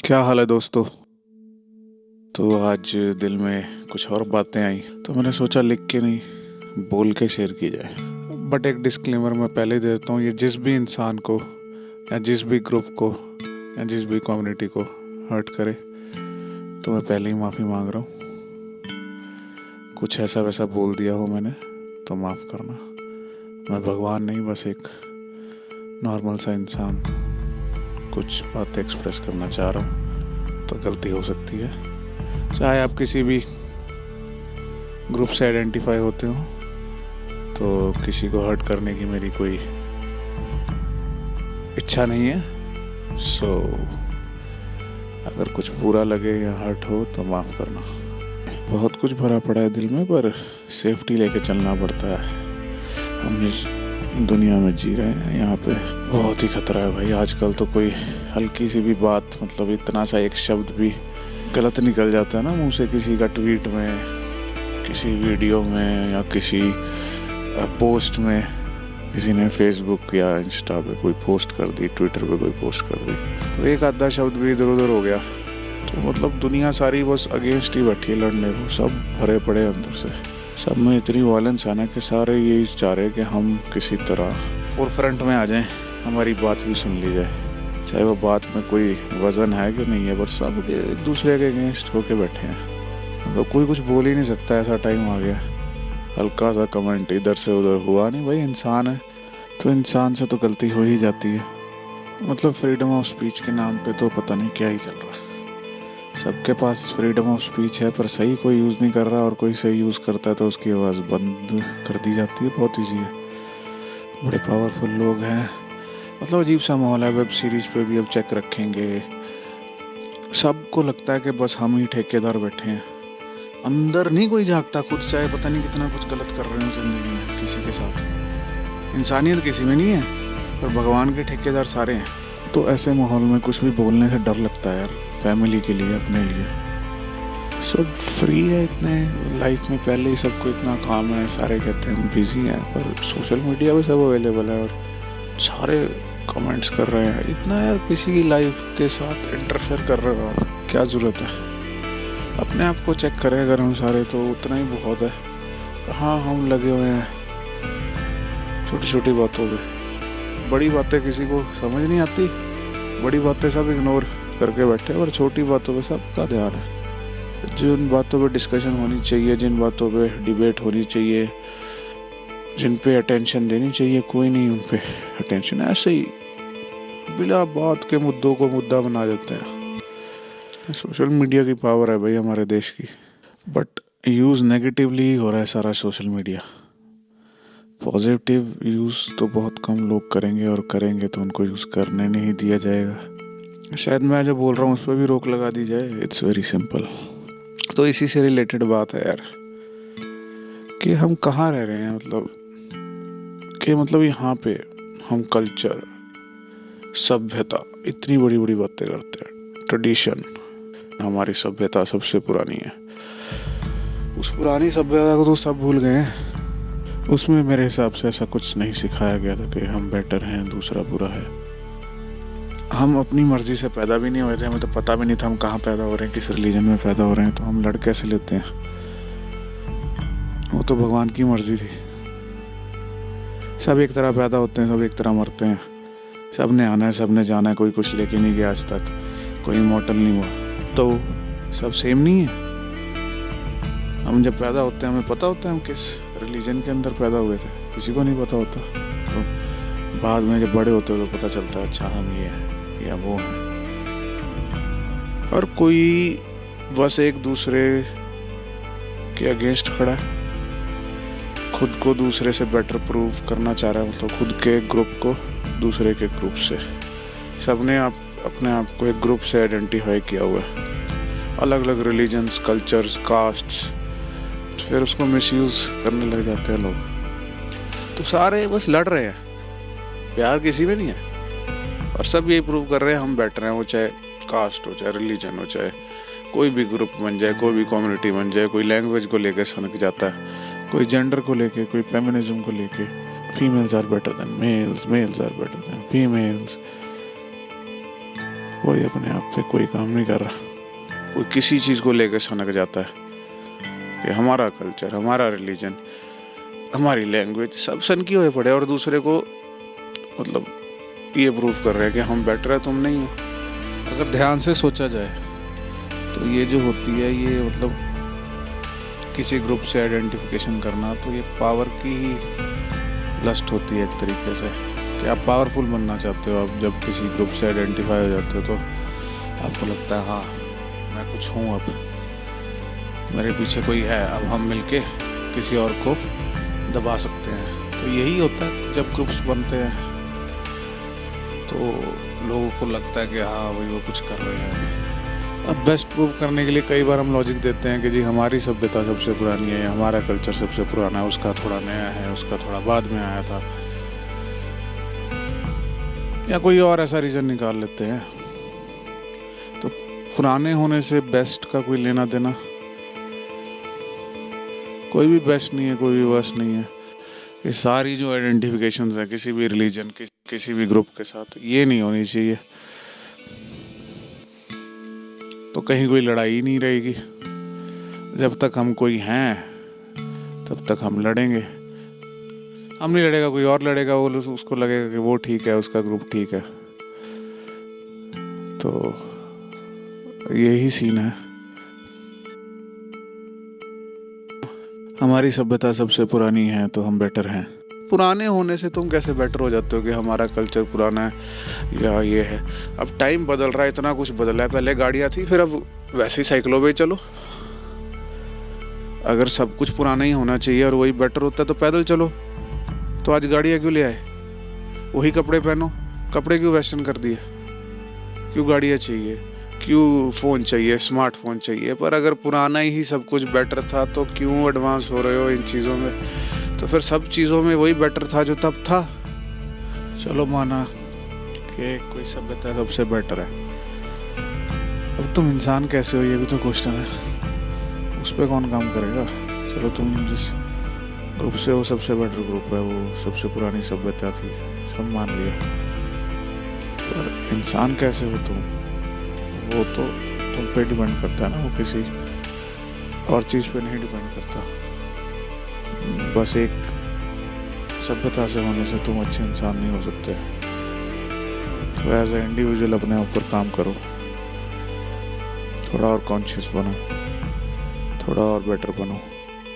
क्या हाल है दोस्तों। तो आज दिल में कुछ और बातें आई तो मैंने सोचा लिख के नहीं बोल के शेयर की जाए। बट एक डिस्क्लेमर मैं पहले ही दे देता हूँ, ये जिस भी इंसान को या जिस भी ग्रुप को या जिस भी कम्युनिटी को हर्ट करे तो मैं पहले ही माफ़ी मांग रहा हूँ। कुछ ऐसा वैसा बोल दिया हो मैंने तो माफ़ करना। मैं भगवान नहीं, बस एक नॉर्मल सा इंसान कुछ बातें एक्सप्रेस करना चाह रहा हूँ, तो गलती हो सकती है। चाहे आप किसी भी ग्रुप से आइडेंटिफाई होते हो तो किसी को हर्ट करने की मेरी कोई इच्छा नहीं है। सो अगर कुछ बुरा लगे या हर्ट हो तो माफ़ करना। बहुत कुछ भरा पड़ा है दिल में, पर सेफ्टी लेके चलना पड़ता है। हम जिस दुनिया में जी रहे हैं यहाँ पे बहुत ही खतरा है भाई। आजकल तो कोई हल्की सी भी बात, मतलब इतना सा एक शब्द भी गलत निकल जाता है ना मुंह से, किसी का ट्वीट में, किसी वीडियो में या किसी पोस्ट में, किसी ने फेसबुक या इंस्टा पे कोई पोस्ट कर दी, ट्विटर पे कोई पोस्ट कर दी, तो एक आधा शब्द भी इधर उधर हो गया तो मतलब दुनिया सारी बस अगेंस्ट ही बैठी है लड़ने को। सब भरे पड़े अंदर से, सब में इतनी वायलेंस है ना कि सारे यही चाह रहे कि हम किसी तरह फोर फ्रंट में आ जाएं, हमारी बात भी सुन ली जाए, चाहे वो बात में कोई वजन है कि नहीं है, पर सब एक दूसरे के अगेंस्ट होके बैठे हैं। मतलब कोई कुछ बोल ही नहीं सकता, ऐसा टाइम आ गया। हल्का सा कमेंट इधर से उधर हुआ नहीं, भाई इंसान है तो इंसान से तो गलती हो ही जाती है। मतलब फ्रीडम ऑफ स्पीच के नाम पे तो पता नहीं क्या ही चल रहा है। सबके पास फ्रीडम ऑफ स्पीच है, पर सही कोई यूज़ नहीं कर रहा, और कोई सही यूज़ करता है तो उसकी आवाज़ बंद कर दी जाती है। बहुत ईजी है, बड़े पावरफुल लोग हैं। मतलब अजीब सा माहौल है। वेब सीरीज़ पे भी अब चेक रखेंगे, सबको लगता है कि बस हम ही ठेकेदार बैठे हैं, अंदर नहीं कोई झांकता खुद, चाहे पता नहीं कितना कुछ गलत कर रहे हो जिंदगी में किसी के साथ। इंसानियत किसी में नहीं है, पर भगवान के ठेकेदार सारे हैं। तो ऐसे माहौल में कुछ भी बोलने से डर लगता है यार, फैमिली के लिए, अपने लिए। सब फ्री है इतने लाइफ में, पहले ही सबको इतना काम है, सारे कहते हैं हम बिजी हैं, पर सोशल मीडिया पे सब अवेलेबल है और सारे कमेंट्स कर रहे हैं। इतना यार किसी की लाइफ के साथ इंटरफेयर कर रहे हो आप, क्या ज़रूरत है। अपने आप को चेक करें अगर हम सारे, तो उतना ही बहुत है। हाँ, हम लगे हुए हैं छोटी छोटी बातों पे, बड़ी बातें किसी को समझ नहीं आती, बड़ी बातें सब इग्नोर करके बैठे, और छोटी बातों पे सबका ध्यान है। जिन बातों पे डिस्कशन होनी चाहिए, जिन बातों पे डिबेट होनी चाहिए, जिन पे अटेंशन देनी चाहिए, कोई नहीं उन पे अटेंशन। ऐसे ही बिना बात के मुद्दों को मुद्दा बना देते हैं। सोशल मीडिया की पावर है भाई हमारे देश की, बट यूज़ नेगेटिवली हो रहा है सारा सोशल मीडिया। पॉजिटिव यूज़ तो बहुत कम लोग करेंगे, और करेंगे तो उनको यूज़ करने नहीं दिया जाएगा। शायद मैं जो बोल रहा हूँ उस पर भी रोक लगा दी जाए। It's very simple. तो इसी से रिलेटेड बात है यार कि हम कहाँ रह रहे हैं, मतलब यहाँ पे हम कल्चर, सभ्यता, इतनी बड़ी बड़ी बातें करते हैं। ट्रेडिशन, हमारी सभ्यता सबसे पुरानी है। उस पुरानी सभ्यता को तो सब भूल गए हैं। उसमें मेरे हिसाब से ऐसा कुछ नहीं सिखाया गया था कि हम बेटर हैं, दूसरा बुरा है। हम अपनी मर्जी से पैदा भी नहीं हुए थे, हमें तो पता भी नहीं था हम कहाँ पैदा हो रहे हैं, किस रिलीजन में पैदा हो रहे हैं, तो हम लड़ कैसे लेते हैं। वो तो भगवान की मर्जी थी। सब एक तरह पैदा होते हैं, सब एक तरह मरते हैं, सब ने आना है, सब ने जाना है। कोई कुछ लेके नहीं गया आज तक, कोई इमॉर्टल नहीं हुआ, तो सब सेम नहीं है। हम जब पैदा होते हैं हमें पता होता है हम किस रिलीजन के अंदर पैदा हुए थे, किसी को नहीं पता होता। तो बाद में जब बड़े होते हो तो पता चलता है अच्छा हम ये हैं या वो हैं। और कोई बस एक दूसरे के अगेंस्ट खड़ा है, खुद को दूसरे से बेटर प्रूव करना चाह रहा है। मतलब खुद के ग्रुप को दूसरे के ग्रुप से, सबने अपने आप को एक ग्रुप से आइडेंटिफाई किया हुआ है, अलग अलग रिलीजन्स, कल्चर्स, कास्ट्स, फिर उसको मिसयूज़ करने लग जाते हैं लोग। तो सारे बस लड़ रहे हैं, प्यार किसी में नहीं है, और सब यही प्रूव कर रहे हैं हम बेटर हैं। वो चाहे कास्ट हो, चाहे रिलीजन हो, चाहे कोई भी ग्रुप बन जाए, कोई भी कम्युनिटी बन जाए, कोई लैंग्वेज को लेके सनक जाता है, कोई जेंडर को लेके, कोई फेमिनिज्म को लेके। Females are better than males, males are better than females. कोई अपने आप पे कोई काम नहीं कर रहा। कोई किसी चीज़ को लेकर सनक जाता है कि हमारा कल्चर, हमारा रिलीजन, हमारी लैंग्वेज, सब सनकी हुए पड़े और दूसरे को मतलब ये प्रूव कर रहे हैं कि हम बेटर है, तुम नहीं हो। अगर ध्यान से सोचा जाए तो ये जो होती है, ये मतलब किसी ग्रुप से आइडेंटिफिकेशन करना, तो ये पावर की ही लस्ट होती है एक तरीके से कि आप पावरफुल बनना चाहते हो। आप जब किसी ग्रुप से आइडेंटिफाई हो जाते हो तो आपको लगता है हाँ मैं कुछ हूँ, अब मेरे पीछे कोई है, अब हम मिलके किसी और को दबा सकते हैं। तो यही होता है जब ग्रुप्स बनते हैं तो लोगों को लगता है कि हाँ भाई वो कुछ कर रहे हैं। अब बेस्ट प्रूव करने के लिए कई बार हम लॉजिक देते हैं कि जी हमारी सभ्यता सबसे पुरानी है, हमारा कल्चर सबसे पुराना है, उसका थोड़ा नया है, उसका थोड़ा बाद में आया था, या कोई और ऐसा रीज़न निकाल लेते हैं। तो पुराने होने से बेस्ट का कोई लेना देना, कोई भी बेस्ट नहीं है, कोई भी वर्स्ट नहीं है। ये सारी जो आइडेंटिफिकेशंस है किसी भी रिलीजन की, किसी भी ग्रुप के साथ, ये नहीं होनी चाहिए। तो कहीं कोई लड़ाई ही नहीं रहेगी। जब तक हम कोई हैं तब तक हम लड़ेंगे। हम नहीं लड़ेगा, कोई और लड़ेगा, वो उसको लगेगा कि वो ठीक है, उसका ग्रुप ठीक है। तो यही सीन है। हमारी सभ्यता सबसे पुरानी है तो हम बेटर हैं। पुराने होने से तुम कैसे बेटर हो जाते हो कि हमारा कल्चर पुराना है या ये है। अब टाइम बदल रहा है, इतना कुछ बदला है। पहले गाड़ियाँ थी, फिर अब वैसे ही साइकिलों पे चलो। अगर सब कुछ पुराना ही होना चाहिए और वही बेटर होता है तो पैदल चलो। तो आज गाड़ियाँ क्यों ले आए? वही कपड़े पहनो, कपड़े क्यों वेस्टर्न कर दिए? क्यों गाड़ियाँ चाहिए? क्यों फ़ोन चाहिए, स्मार्टफोन चाहिए? पर अगर पुराना ही सब कुछ बेटर था तो क्यों एडवांस हो रहे हो इन चीज़ों में? तो फिर सब चीज़ों में वही बेटर था जो तब था। चलो माना कि कोई सभ्यता सबसे बेटर है, अब तुम इंसान कैसे हो ये भी तो क्वेश्चन है। उस पर कौन काम करेगा? चलो तुम जिस ग्रुप से हो सबसे बेटर ग्रुप है, वो सबसे पुरानी सभ्यता थी, सब मान लिया। पर इंसान कैसे हो तुम, वो तो तुम पे डिपेंड करता है ना, वो किसी और चीज़ पे नहीं डिपेंड करता। बस एक सभ्यता से होने से तुम अच्छे इंसान नहीं हो सकते। तो एज ए इंडिविजुअल अपने ऊपर काम करो, थोड़ा और कॉन्शियस बनो, थोड़ा और बेटर बनो,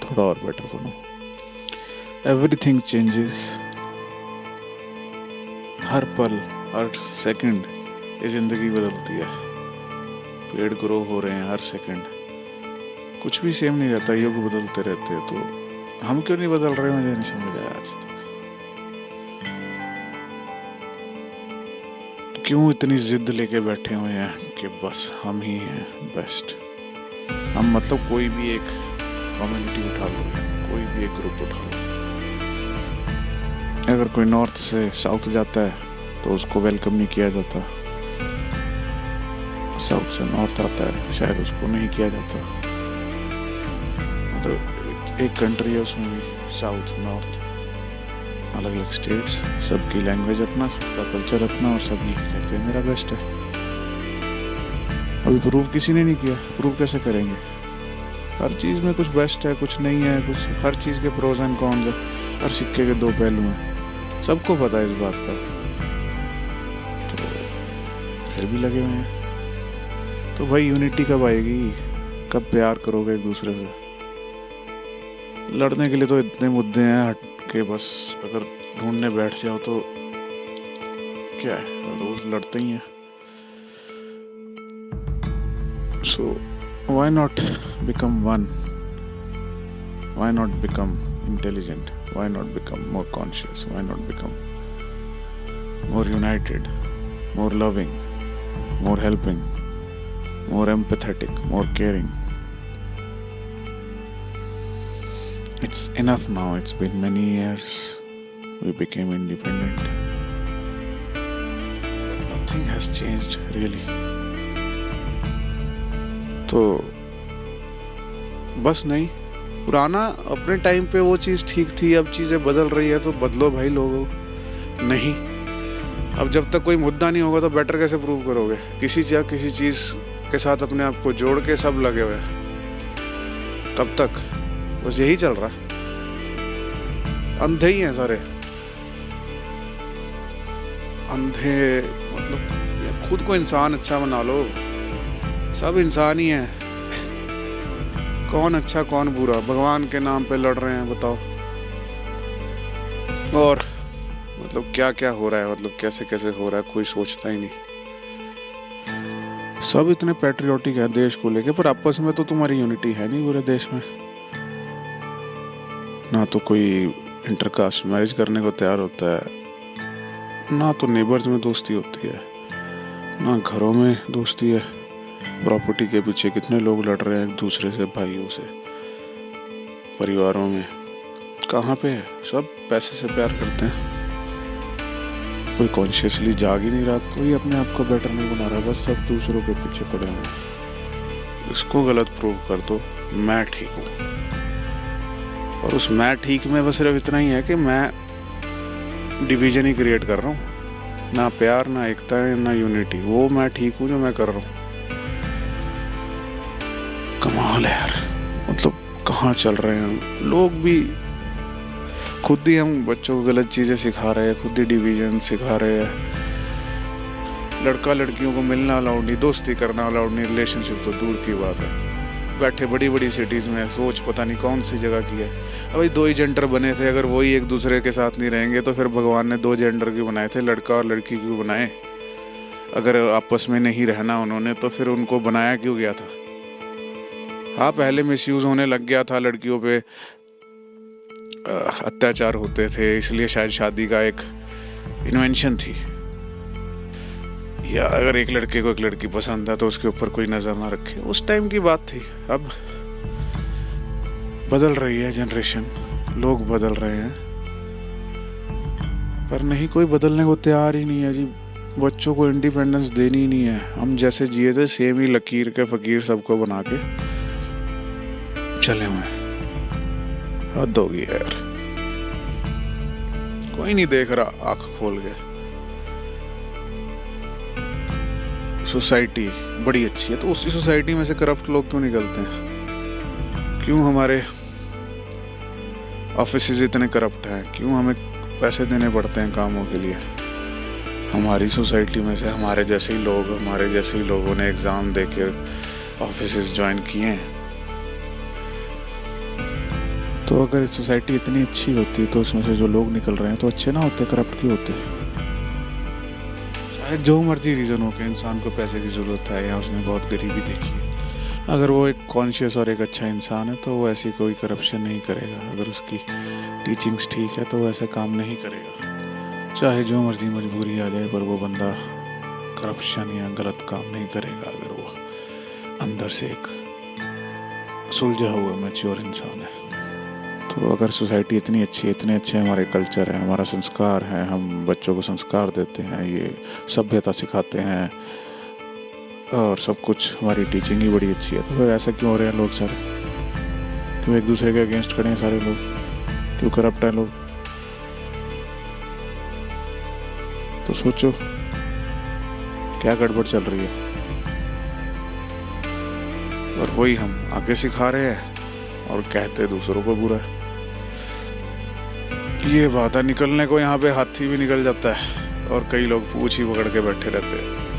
थोड़ा और बेटर बनो। एवरीथिंग चेंजेस, हर पल, हर सेकंड ये ज़िंदगी बदलती है। पेड़ ग्रो हो रहे हैं हर सेकंड, कुछ भी सेम नहीं रहता, युग बदलते रहते हैं। तो हम क्यों नहीं बदल रहे, मुझे नहीं समझ आया आज तक। क्यों इतनी जिद लेके बैठे हुए हैं कि बस हम ही हैं बेस्ट। हम मतलब कोई भी एक कम्युनिटी उठा लो, कोई भी एक ग्रुप उठा लो। अगर कोई नॉर्थ से साउथ जाता है तो उसको वेलकम नहीं किया जाता, साउथ से नॉर्थ आता है शायद उसको नहीं किया जाता। मतलब एक कंट्री है, उसमें भी साउथ नॉर्थ अलग अलग स्टेट्स, सबकी लैंग्वेज अपना, सबका कल्चर अपना, और सब यही कहते हैं मेरा बेस्ट है। अभी प्रूव किसी ने नहीं किया, प्रूव कैसे करेंगे? हर चीज़ में कुछ बेस्ट है, कुछ नहीं है, कुछ हर चीज़ के प्रोज एंड कॉन्स है, हर सिक्के के दो पहलू हैं, सबको पता है इस बात का। तो फिर भी लगे हुए हैं। तो भाई यूनिटी कब आएगी? कब प्यार करोगे एक दूसरे से? लड़ने के लिए तो इतने मुद्दे हैं हट के, बस अगर ढूंढने बैठ जाओ तो क्या है, रोज लड़ते ही हैं। So why not become one? Why not become intelligent? Why not become more conscious? Why not become more United, more loving, more helping, more empathetic, more caring? It's enough now. It's been many years. We became independent. Nothing has changed really. तो बस नहीं, पुराना अपने time पे वो चीज़ ठीक थी, अब चीज़ें बदल रही है तो बदलो भाई लोगों। नहीं, अब जब तक कोई मुद्दा नहीं होगा तो बेटर कैसे प्रूव करोगे? किसी चीज़ के साथ अपने आप को जोड़ के सब लगे हुए, कब तक? बस यही चल रहा, अंधे ही हैं सारे, अंधे। मतलब यार खुद को इंसान अच्छा बना लो, सब इंसान ही है, कौन अच्छा कौन बुरा? भगवान के नाम पे लड़ रहे हैं, बताओ। और मतलब क्या क्या हो रहा है, मतलब कैसे कैसे हो रहा है, कोई सोचता ही नहीं। सब इतने पैट्रियोटिक है देश को लेके, पर आपस में तो तुम्हारी यूनिटी है नहीं पूरे देश में। ना तो कोई इंटरकास्ट मैरिज करने को तैयार होता है, ना तो नेबर्स में दोस्ती होती है, ना घरों में दोस्ती है। प्रॉपर्टी के पीछे कितने लोग लड़ रहे हैं एक दूसरे से, भाइयों से, परिवारों में। कहाँ पे है? सब पैसे से प्यार करते हैं। कोई कॉन्शियसली जाग ही नहीं रहा, कोई अपने आप को बेटर नहीं बना रहा, बस सब दूसरों के पीछे पड़े हुए। इसको गलत प्रूव कर दो, मैं ठीक हूँ। और उस मैं ठीक में बस सिर्फ इतना ही है कि मैं डिवीजन ही क्रिएट कर रहा हूँ, ना प्यार, ना एकता है, ना यूनिटी। वो मैं ठीक हूँ जो मैं कर रहा हूँ। कमाल है यार, मतलब कहाँ चल रहे हैं लोग भी। खुद ही हम बच्चों को गलत चीज़ें सिखा रहे हैं, खुद ही डिवीजन सिखा रहे हैं। लड़का लड़कियों को मिलना अलाउड नहीं, दोस्ती करना अलाउड नहीं, रिलेशनशिप तो दूर की बात है। बैठे बड़ी बड़ी सिटीज़ में सोच पता नहीं कौन सी जगह की है। अब भाई 2 ही जेंडर बने थे, अगर वही एक दूसरे के साथ नहीं रहेंगे तो फिर भगवान ने 2 जेंडर क्यों बनाए थे? लड़का और लड़की क्यों बनाए? अगर आपस में नहीं रहना उन्होंने तो फिर उनको बनाया क्यों गया था? हाँ, पहले मिसयूज़ होने लग गया था, लड़कियों पे अत्याचार होते थे, इसलिए शायद शादी का एक इन्वेंशन थी। या अगर एक लड़के को एक लड़की पसंद है तो उसके ऊपर कोई नज़र ना रखे, उस टाइम की बात थी। अब बदल रही है जनरेशन, लोग बदल रहे हैं, पर नहीं, कोई बदलने को तैयार ही नहीं है जी। बच्चों को इंडिपेंडेंस देनी ही नहीं है। हम जैसे जिए थे सेम ही लकीर के फकीर सबको बना के चले हुए। हद हो गई यार, कोई नहीं देख रहा आंख खोल के। सोसाइटी बड़ी अच्छी है, तो उसी सोसाइटी में से करप्ट लोग क्यों निकलते हैं? क्यों हमारे ऑफिसेज इतने करप्ट हैं? क्यों हमें पैसे देने पड़ते हैं कामों के लिए? हमारी सोसाइटी में से हमारे जैसे ही लोगों ने एग्ज़ाम दे के ऑफिसेज ज्वाइन किए हैं। तो अगर सोसाइटी इतनी अच्छी होती तो उसमें से जो लोग निकल रहे हैं तो अच्छे ना होते, करप्ट क्यों होते? चाहे जो मर्जी रीज़न हो कि इंसान को पैसे की ज़रूरत है या उसने बहुत गरीबी देखी है, अगर वो एक कॉन्शियस और एक अच्छा इंसान है तो वो ऐसी कोई करप्शन नहीं करेगा। अगर उसकी टीचिंग्स ठीक है तो वो ऐसा काम नहीं करेगा। चाहे जो मर्जी मजबूरी आ जाए, पर वो बंदा करप्शन या गलत काम नहीं करेगा अगर वो अंदर से एक सुलझा हुआ मैच्योर इंसान है। तो अगर सोसाइटी इतनी अच्छी है, इतने अच्छे हमारे कल्चर है, हमारा संस्कार है, हम बच्चों को संस्कार देते हैं, ये सभ्यता सिखाते हैं और सब कुछ, हमारी टीचिंग ही बड़ी अच्छी है, तो फिर ऐसा क्यों हो रहे हैं लोग सारे? क्यों एक दूसरे के अगेंस्ट खड़े हैं सारे लोग? क्यों करप्ट हैं लोग? तो सोचो क्या गड़बड़ चल रही है। और वही हम आगे सिखा रहे हैं और कहते दूसरों को बुरा है। ये बात है, निकलने को यहाँ पे हाथी भी निकल जाता है और कई लोग पूंछ ही पकड़ के बैठे रहते हैं।